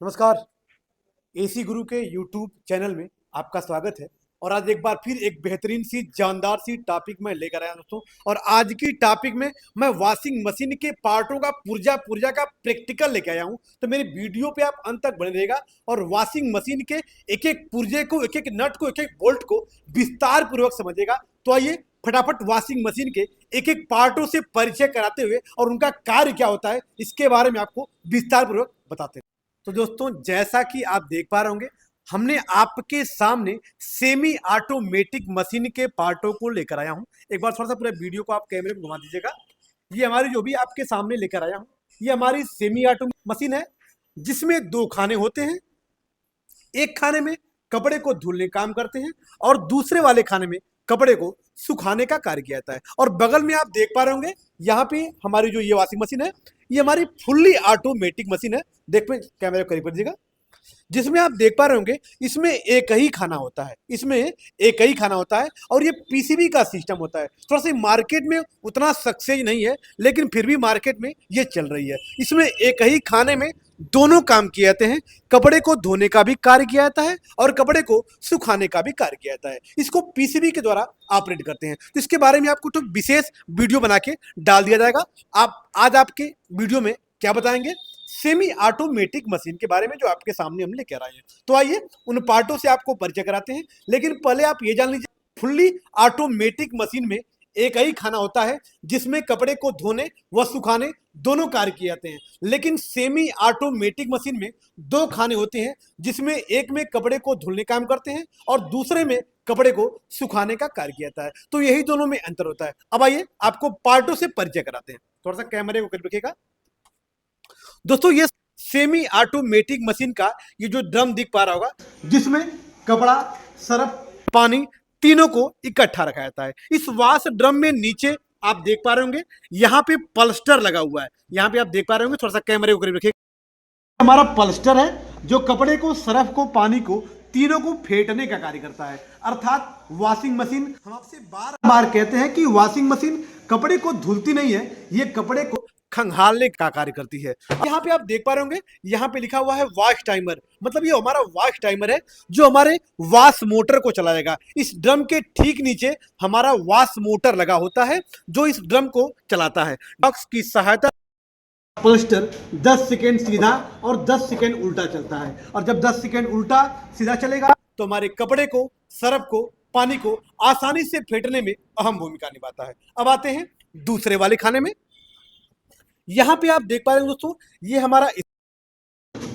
नमस्कार। एसी गुरु के YouTube channel में आपका स्वागत है। और आज एक बार फिर एक बेहतरीन सी जानदार सी टॉपिक मैं लेकर आया दोस्तों। और आज की टॉपिक में मैं वॉशिंग मशीन के पार्टों का पुर्जा पुर्जा का प्रैक्टिकल लेकर आया हूं। तो मेरी वीडियो पे आप अंत तक बने रहेगा और वॉशिंग मशीन के एक एक पुर्जे को, एक एक नट को, एक एक बोल्ट को विस्तार पूर्वक समझिएगा। तो आइए फटाफट वॉशिंग मशीन के एक एक पार्टों से परिचय कराते हुए और उनका कार्य क्या होता है इसके बारे में आपको विस्तार पूर्वक बताते हैं। तो दोस्तों, जैसा कि आप देख पा रहे होंगे, हमने आपके सामने सेमी ऑटोमेटिक मशीन के पार्टों को लेकर आया हूं। एक बार थोड़ा सा पूरे वीडियो को आप कैमरे में घुमा दीजिएगा। ये हमारी जो भी आपके सामने लेकर आया हूं, ये हमारी सेमी ऑटोमेटिक मशीन है, जिसमें दो खाने होते हैं। एक खाने में कपड़े को धुलने काम करते हैं और दूसरे वाले खाने में कपड़े को सुखाने का कार्य किया जाता है। और बगल में आप देख पा रहे होंगे, यहाँ पे हमारी जो ये वॉशिंग मशीन है, ये हमारी फुल्ली ऑटोमेटिक मशीन है। देख पे कैमरे को करीब कर दीजिएगा। जिसमें आप देख पा रहे होंगे, इसमें एक ही खाना होता है, इसमें एक ही खाना होता है और ये पीसीबी का सिस्टम होता है। थोड़ा सा मार्केट में उतना सक्सेस नहीं है, लेकिन फिर भी मार्केट में ये चल रही है। इसमें एक ही खाने में दोनों काम किए जाते हैं। कपड़े को धोने का भी कार्य किया जाता है और कपड़े को सुखाने का भी कार्य किया जाता है। इसको पीसीबी के द्वारा ऑपरेट करते हैं। तो इसके बारे में आपको तो विशेष वीडियो बना के डाल दिया जाएगा। आप आज आपके वीडियो में क्या बताएंगे, सेमी ऑटोमेटिक मशीन के बारे में, जो आपके सामने हम लेकर आए हैं। तो आइए उन पार्टों से आपको परिचय कराते हैं। लेकिन पहले आप ये जान लीजिए, फुल्ली ऑटोमेटिक मशीन में एक ही खाना होता है, जिसमें कपड़े को धोने व सुखाने दोनों कार्य किए जाते हैं। लेकिन सेमी ऑटोमेटिक मशीन में दो खाने होते हैं, जिसमें एक में कपड़े को धुलने काम करते हैं और दूसरे में कपड़े को सुखाने का कार्य किया जाता है। तो यही दोनों में अंतर होता है। अब आइए आपको पार्टों से परिचय कराते हैं। थोड़ा सा कैमरे को करीब रखिएगा। दोस्तों, ये सेमी ऑटोमेटिक मशीन का ये जो ड्रम दिख पा रहा होगा, जिसमें कपड़ा, सर्फ, पानी तीनों को इकट्ठा रखा जाता है। इस वॉश ड्रम में नीचे आप देख पा रहे होंगे, यहाँ पे पल्स्टर लगा हुआ है। यहाँ पे आप देख पा रहे होंगे, थोड़ा सा कैमरे को करीब रखिए। हमारा पल्स्टर है, जो कपड़े को, सर्फ को, पानी को तीनों को फेंटने का कार्य करता है। अर्थात वॉशिंग मशीन, हम आपसे बार बार कहते हैं कि वॉशिंग मशीन कपड़े को धुलती नहीं है, ये कपड़े को खंगालने का कार्य करती है। यहाँ पे आप देख पा रहे होंगे, यहाँ पे लिखा हुआ है वॉश टाइमर। मतलब ये हमारा वॉश टाइमर है, जो हमारे वॉश मोटर को चलाएगा। इस ड्रम के ठीक नीचे हमारा वॉश मोटर लगा होता है, जो इस ड्रम को चलाता है। बॉक्स की सहायता पल्स्टर 10 सेकेंड सीधा और 10 सेकेंड उल्टा चलता है। और जब 10 सेकेंड उल्टा सीधा चलेगा, तो हमारे कपड़े को, सर्फ को, पानी को आसानी से फेंटने में अहम भूमिका निभाता है। अब आते हैं दूसरे वाले खाने में। यहां पे आप देख पा रहे हैं दोस्तों, ये हमारा,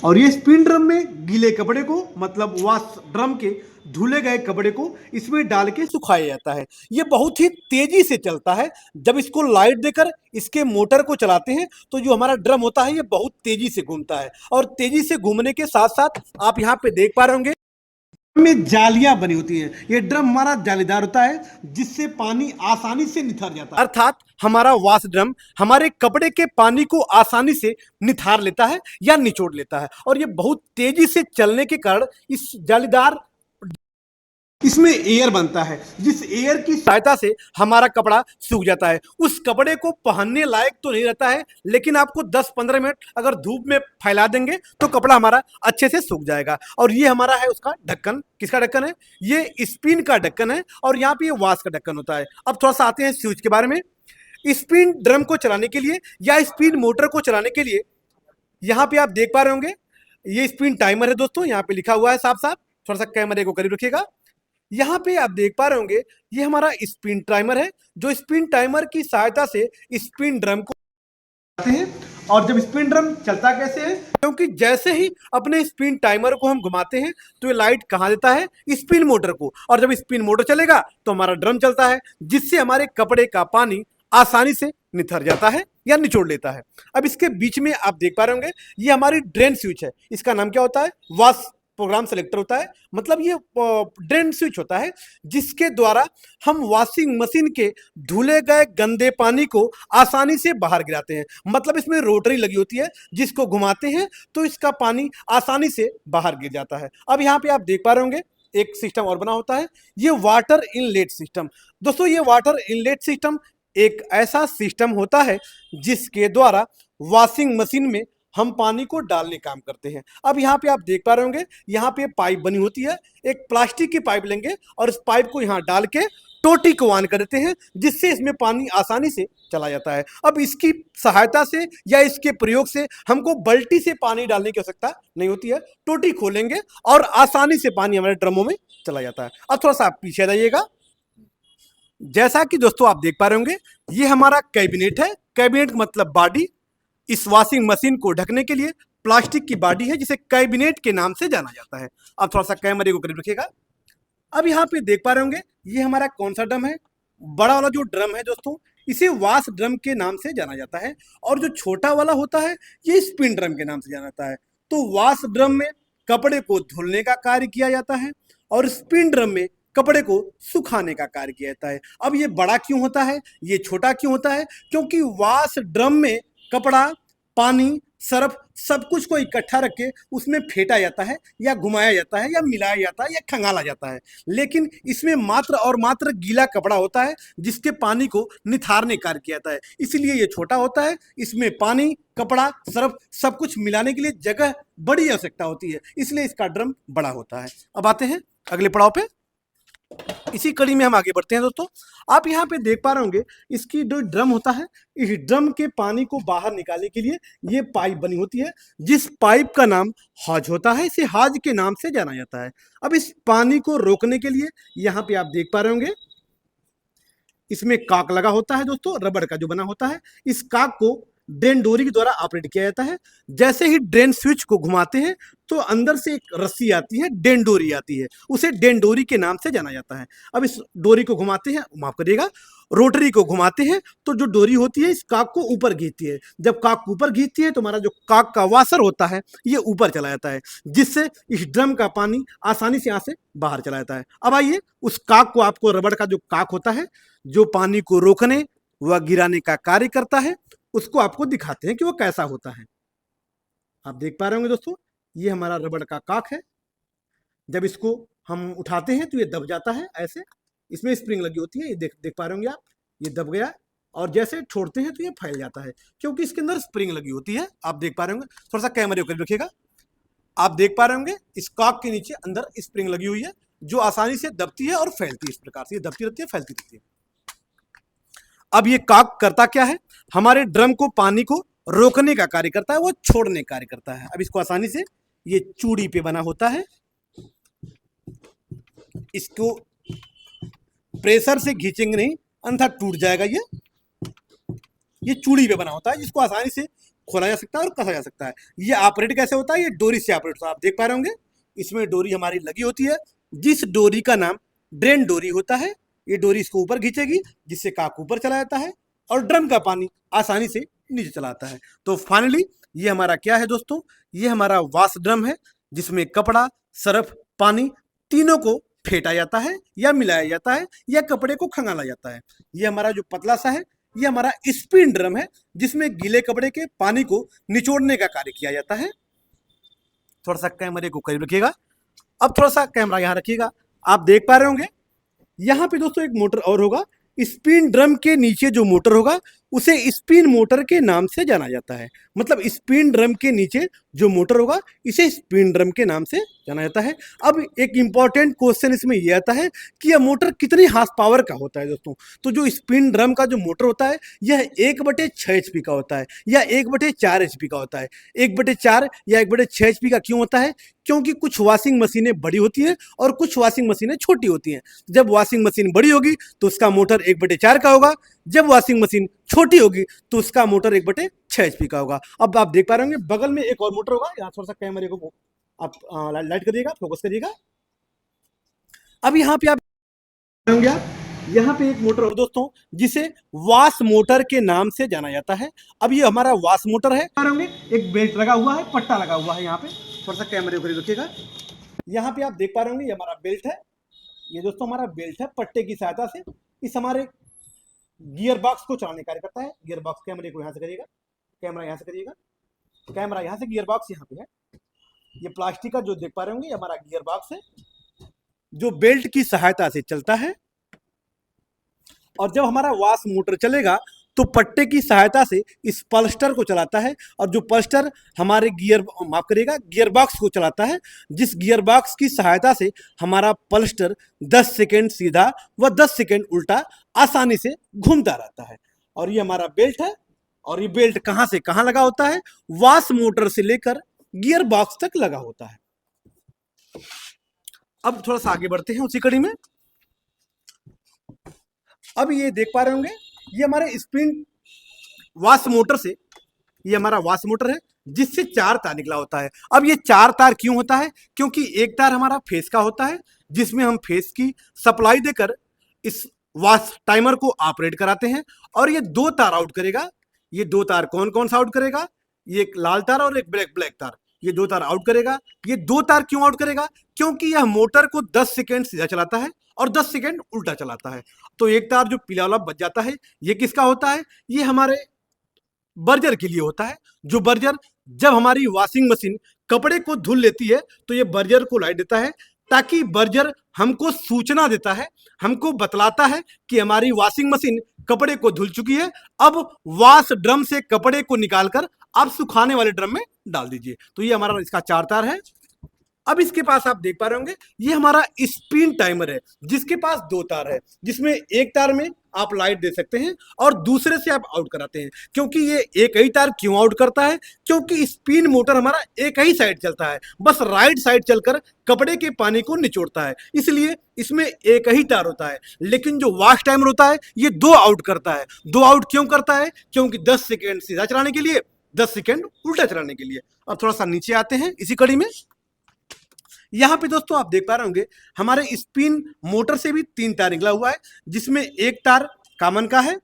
और ये स्पिन ड्रम में गीले कपड़े को, मतलब वॉश ड्रम के धुले गए कपड़े को इसमें डाल के सुखाया जाता है। ये बहुत ही तेजी से चलता है। जब इसको लाइट देकर इसके मोटर को चलाते हैं, तो जो हमारा ड्रम होता है, ये बहुत तेजी से घूमता है। और तेजी से घूमने के साथ साथ आप यहाँ पे देख पा रहे होंगे, में जालियां बनी होती हैं। ये ड्रम हमारा जालीदार होता है, जिससे पानी आसानी से निथर जाता है। अर्थात हमारा वॉश ड्रम हमारे कपड़े के पानी को आसानी से निथार लेता है या निचोड़ लेता है। और ये बहुत तेजी से चलने के कारण इस जालीदार इसमें एयर बनता है, जिस एयर की सहायता से हमारा कपड़ा सूख जाता है। उस कपड़े को पहनने लायक तो नहीं रहता है, लेकिन आपको 10-15 मिनट अगर धूप में फैला देंगे तो कपड़ा हमारा अच्छे से सूख जाएगा। और ये हमारा है उसका ढक्कन। किसका ढक्कन है? ये स्पिन का ढक्कन है और यहाँ पे ये वॉश का ढक्कन होता है। अब थोड़ा सा आते हैं स्विच के बारे में। स्पिन ड्रम को चलाने के लिए या स्पिन मोटर को चलाने के लिए, यहाँ पे आप देख पा रहे होंगे, ये स्पिन टाइमर है दोस्तों। यहाँ पे लिखा हुआ है साफ साफ। थोड़ा सा कैमरे को करीब रखिएगा। यहाँ पे आप देख पा रहे होंगे, ये हमारा स्पिन टाइमर है, जो स्पिन टाइमर की सहायता से स्पिन ड्रम को चलाते हैं। और जब स्पिन ड्रम चलता कैसे है, क्योंकि जैसे ही अपने स्पिन टाइमर को हम घुमाते हैं, तो ये लाइट कहाँ देता है? स्पिन मोटर को। और जब स्पिन मोटर चलेगा तो हमारा ड्रम चलता है, जिससे हमारे कपड़े का पानी आसानी से निथर जाता है या निचोड़ लेता है। अब इसके बीच में आप देख पा रहे होंगे, ये हमारी ड्रेन स्विच है। इसका नाम क्या होता है? वॉश प्रोग्राम सेलेक्टर होता है। मतलब ये ड्रेन स्विच होता है, जिसके द्वारा हम वॉशिंग मशीन के धुले गए गंदे पानी को आसानी से बाहर गिराते हैं। मतलब इसमें रोटरी लगी होती है, जिसको घुमाते हैं तो इसका पानी आसानी से बाहर गिर जाता है। अब यहाँ पे आप देख पा रहे होंगे, एक सिस्टम और बना होता है, ये वाटर इनलेट सिस्टम। दोस्तों, ये वाटर इनलेट सिस्टम एक ऐसा सिस्टम होता है, जिसके द्वारा वॉशिंग मशीन में हम पानी को डालने काम करते हैं। अब यहाँ पे आप देख पा रहे होंगे, यहाँ पे पाइप बनी होती है, एक प्लास्टिक की पाइप लेंगे और इस पाइप को यहाँ डाल के टोटी को ऑन कर देते हैं, जिससे इसमें पानी आसानी से चला जाता है। अब इसकी सहायता से या इसके प्रयोग से हमको बाल्टी से पानी डालने की आवश्यकता नहीं होती है। टोटी खोलेंगे और आसानी से पानी हमारे ड्रमों में चला जाता है। अब थोड़ा सा आप पीछे जाइएगा। जैसा कि दोस्तों आप देख पा रहे होंगे, ये हमारा कैबिनेट है। कैबिनेट मतलब बॉडी। इस वॉशिंग मशीन को ढकने के लिए प्लास्टिक की बॉडी है, जिसे कैबिनेट के नाम से जाना जाता है। अब थोड़ा सा कैमरे को करीब रखिएगा। अब यहाँ पे देख पा रहे होंगे, ये हमारा कौन सा ड्रम है? बड़ा वाला जो ड्रम है दोस्तों, इसे वॉश ड्रम के नाम से जाना जाता है। और जो छोटा वाला होता है, ये स्पिन ड्रम के नाम से जाना जाता है। तो वॉश ड्रम में कपड़े को धुलने का कार्य किया जाता है और स्पिन ड्रम में कपड़े को सुखाने का कार्य किया जाता है। अब ये बड़ा क्यों होता है, ये छोटा क्यों होता है? क्योंकि वॉश ड्रम में कपड़ा, पानी, सर्फ सब कुछ को इकट्ठा रख के उसमें फेंटा जाता है या घुमाया जाता है या मिलाया जाता है या खंगाला जाता है। लेकिन इसमें मात्र और मात्र गीला कपड़ा होता है, जिसके पानी को निथारने कार्य किया जाता है। इसलिए ये छोटा होता है। इसमें पानी, कपड़ा, सर्फ सब कुछ मिलाने के लिए जगह बड़ी आवश्यकता होती है, इसलिए इसका ड्रम बड़ा होता है। अब आते हैं अगले पड़ाव पे। इसी कड़ी में हम आगे बढ़ते हैं दोस्तों। आप यहाँ पे देख पा रहे होंगे, इसकी जो ड्रम होता है, इस ड्रम के पानी को बाहर निकालने के लिए ये पाइप बनी होती है, जिस पाइप का नाम हॉज होता है। इसे हॉज के नाम से जाना जाता है। अब इस पानी को रोकने के लिए यहाँ पे आप देख पा रहे होंगे, इसमें काक लगा होता है दोस्तों, रबड़ का जो बना होता है। इस काक को ड्रेन डोरी के द्वारा ऑपरेट किया जाता है। जैसे ही ड्रेन स्विच को घुमाते हैं तो अंदर से एक रस्सी आती है, ड्रेन डोरी आती है, उसे ड्रेन डोरी के नाम से जाना जाता है। अब इस डोरी को घुमाते हैं, माफ करिएगा, रोटरी को घुमाते हैं तो जो डोरी होती है इस काक को ऊपर खींचती है। जब काक ऊपर खींचती है तो हमारा जो काक का वाशर होता है ये ऊपर चला जाता है, जिससे इस ड्रम का पानी आसानी से यहाँ से बाहर चला जाता है। अब आइए, उस काक को, आपको रबड़ का जो काक होता है जो पानी को रोकने व गिराने का कार्य करता है, उसको आपको दिखाते हैं कि वो कैसा होता है। आप देख पा रहे होंगे दोस्तों, ये हमारा रबड़ का काक है। जब इसको हम उठाते हैं तो ये दब जाता है ऐसे, इसमें स्प्रिंग लगी होती है, ये देख पा रहे होंगे आप, ये दब गया। और जैसे छोड़ते हैं तो ये फैल जाता है, क्योंकि इसके अंदर स्प्रिंग लगी होती है। आप देख पा रहे होंगे, थोड़ा सा कैमरे को रखिएगा। आप देख पा रहे होंगे, इस काक के नीचे अंदर स्प्रिंग लगी हुई है, जो आसानी से दबती है और फैलती है। इस प्रकार से ये दबती रहती है, फैलती रहती है। अब ये काक करता क्या है? हमारे ड्रम को, पानी को रोकने का कार्य करता है, वो छोड़ने का कार्य करता है। अब इसको आसानी से, ये चूड़ी पे बना होता है, इसको प्रेशर से खींचेंगे नहीं, अन्यथा टूट जाएगा। ये चूड़ी पे बना होता है, जिसको आसानी से खोला जा सकता है और कसा जा सकता है। ये ऑपरेट कैसे होता है? ये डोरी से ऑपरेट होता है। आप देख पा रहे होंगे, इसमें डोरी हमारी लगी होती है, जिस डोरी का नाम ड्रेन डोरी होता है। ये डोरी इसको ऊपर खींचेगी, जिससे काक ऊपर चला जाता है और ड्रम का पानी आसानी से नीचे चला आता है। तो फाइनली ये हमारा क्या है दोस्तों? ये हमारा वॉश ड्रम है, जिसमें कपड़ा, सर्फ, पानी तीनों को फेंटा जाता है या मिलाया जाता है या कपड़े को खंगाला जाता है। ये हमारा जो पतला सा है, ये हमारा स्पिन ड्रम है, जिसमें गीले कपड़े के पानी को निचोड़ने का कार्य किया जाता है। थोड़ा सा कैमरे को करीब रखिएगा। अब थोड़ा सा कैमरा यहाँ रखिएगा। आप देख पा रहे होंगे, यहाँ पे दोस्तों एक मोटर और होगा। स्पिन ड्रम के नीचे जो मोटर होगा उसे स्पिन मोटर के नाम से जाना जाता है। मतलब स्पिन ड्रम के नीचे जो मोटर होगा इसे स्पिन ड्रम के नाम से जाना जाता है। अब एक इंपॉर्टेंट क्वेश्चन इसमें यह आता है कि यह मोटर कितनी हार्स पावर का होता है दोस्तों? तो जो स्पिन ड्रम का जो मोटर होता है यह 1/6 HP का होता है या 1/4 HP का होता है। 1/4 या 1/6 HP का क्यों होता है? क्योंकि कुछ वॉशिंग मशीनें बड़ी होती हैं और कुछ वॉशिंग मशीनें छोटी होती हैं। जब वॉशिंग मशीन बड़ी होगी तो उसका मोटर 1/4 का होगा, जब वॉशिंग मशीन छोटी होगी तो उसका मोटर 1/6 HP का होगा। अब आप देख पा रहे होंगे, बगल में एक और मोटर होगा। यहाँ थोड़ा सा कैमरे को आप लाइट करिएगा, फोकस करिएगा। अब यहाँ पे आप होंगे, यहाँ पे एक मोटर और दोस्तों, जिसे वॉश मोटर के नाम से जाना जाता है। अब ये हमारा वॉश मोटर है। एक बेल्ट लगा हुआ है, पट्टा लगा हुआ है। यहाँ पे थोड़ा सा कैमरे को रखिएगा। यहाँ पे आप देख पा रहे होंगे, ये हमारा बेल्ट है। ये दोस्तों हमारा बेल्ट है, पट्टे की सहायता से इस हमारे गियर बॉक्स को चलाने कार्य करता है। गियर बॉक्स, कैमरे को यहाँ से करिएगा, कैमरा यहाँ से करिएगा, कैमरा यहाँ से, गियर बॉक्स यहाँ पे है। ये प्लास्टिक का जो देख पा रहे होंगे, ये हमारा गियर बॉक्स है, जो बेल्ट की सहायता से चलता है। और जब हमारा वॉश मोटर चलेगा तो पट्टे की सहायता से इस पल्स्टर को चलाता है, और जो पल्स्टर हमारे गियर बॉक्स को चलाता है, जिस गियर बॉक्स की सहायता से हमारा पल्स्टर 10 सेकेंड सीधा व 10 सेकेंड उल्टा आसानी से घूमता रहता है। और ये हमारा बेल्ट है, और ये बेल्ट कहां से कहां लगा होता है, वाश मोटर से लेकर गियर बॉक्स तक लगा होता है। अब थोड़ा सा आगे बढ़ते हैं उसी कड़ी में। अब ये देख पा रहे होंगे, ये हमारे स्प्रिंग वाश मोटर से, ये हमारा वाश मोटर है जिससे 4 तार निकला होता है। अब ये 4 तार क्यों होता है, क्योंकि एक तार हमारा फेस का होता है जिसमें हम फेस की सप्लाई देकर इस वाश टाइमर को ऑपरेट कराते हैं, और ये 2 तार आउट करेगा। ये 2 तार कौन कौन सा आउट करेगा, ये एक लाल तार और एक ब्लैक तार, ये 2 तार आउट करेगा। ये 2 तार क्यों आउट करेगा, क्योंकि यह मोटर को 10 सेकेंड सीधा चलाता है और 10 सेकेंड उल्टा चलाता है। तो एक तार जो पीला वाला बच जाता है, ये किसका होता है, ये हमारे बर्जर के लिए होता है। जो बर्जर जब हमारी वॉशिंग मशीन कपड़े को धुल लेती है तो ये बर्जर को लाइट देता है, ताकि बर्जर हमको सूचना देता है, हमको बतलाता है कि हमारी वॉशिंग मशीन कपड़े को धुल चुकी है। अब वॉश ड्रम से कपड़े को निकालकर आप सुखाने वाले ड्रम में डाल दीजिए। तो ये हमारा इसका 4 तार है। अब इसके पास आप देख पा रहे होंगे, ये हमारा स्पिन टाइमर है जिसके पास 2 तार है, जिसमें एक तार में आप लाइट दे सकते हैं और दूसरे से आप आउट कराते हैं। क्योंकि ये एक ही तार क्यों आउट करता है, क्योंकि स्पिन मोटर हमारा एक ही साइड चलता है, बस राइट साइड चलकर कपड़े के पानी को निचोड़ता है, इसलिए इसमें एक ही तार होता है। लेकिन जो वॉश टाइमर होता है ये 2 आउट करता है। 2 आउट क्यों करता है, क्योंकि 10 सेकेंड सीधा चलाने के लिए, 10 सेकेंड उल्टा चलाने के लिए। अब थोड़ा सा नीचे आते हैं इसी कड़ी में। यहां पे दोस्तों आप देख पा रहे होंगे, हमारे स्पिन मोटर से भी 3 तार निकला हुआ है, जिसमें एक तार कॉमन का है,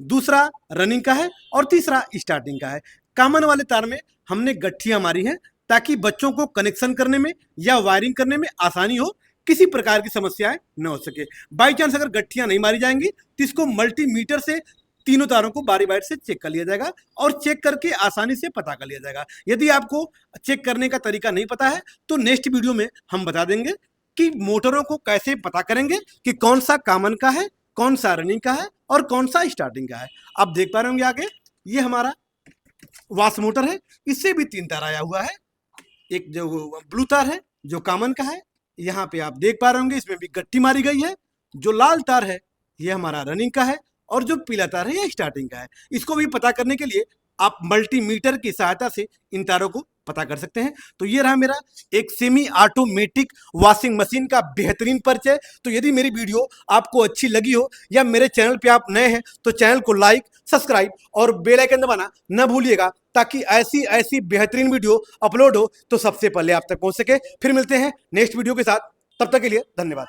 दूसरा रनिंग का है और तीसरा स्टार्टिंग का है। कॉमन वाले तार में हमने गठियां मारी हैं ताकि बच्चों को कनेक्शन करने में या वायरिंग करने में आसानी हो, किसी प्रकार की समस्याएं न हो सके। बाई चांस अगर गठियां नहीं मारी जाएंगी तो इसको मल्टीमीटर से तीनों तारों को बारी बारी से चेक कर लिया जाएगा, और चेक करके आसानी से पता कर लिया जाएगा। यदि आपको चेक करने का तरीका नहीं पता है तो नेक्स्ट वीडियो में हम बता देंगे कि मोटरों को कैसे पता करेंगे कि कौन सा कॉमन का है, कौन सा रनिंग का है और कौन सा स्टार्टिंग का है। आप देख पा रहे होंगे आगे, ये हमारा वाश मोटर है, इससे भी 3 तार आया हुआ है। एक जो ब्लू तार है जो कॉमन का है, यहाँ पे आप देख पा रहे होंगे इसमें भी गट्टी मारी गई है। जो लाल तार है ये हमारा रनिंग का है, और जो पीला तार है ये स्टार्टिंग का है। इसको भी पता करने के लिए आप मल्टीमीटर की सहायता से इन तारों को पता कर सकते हैं। तो ये रहा मेरा एक सेमी ऑटोमेटिक वॉशिंग मशीन का बेहतरीन परिचय। तो यदि मेरी वीडियो आपको अच्छी लगी हो या मेरे चैनल पे आप नए हैं तो चैनल को लाइक, सब्सक्राइब और बेल आइकन दबाना न भूलिएगा, ताकि ऐसी ऐसी बेहतरीन वीडियो अपलोड हो तो सबसे पहले आप तक पहुंच सके। फिर मिलते हैं नेक्स्ट वीडियो के साथ, तब तक के लिए धन्यवाद।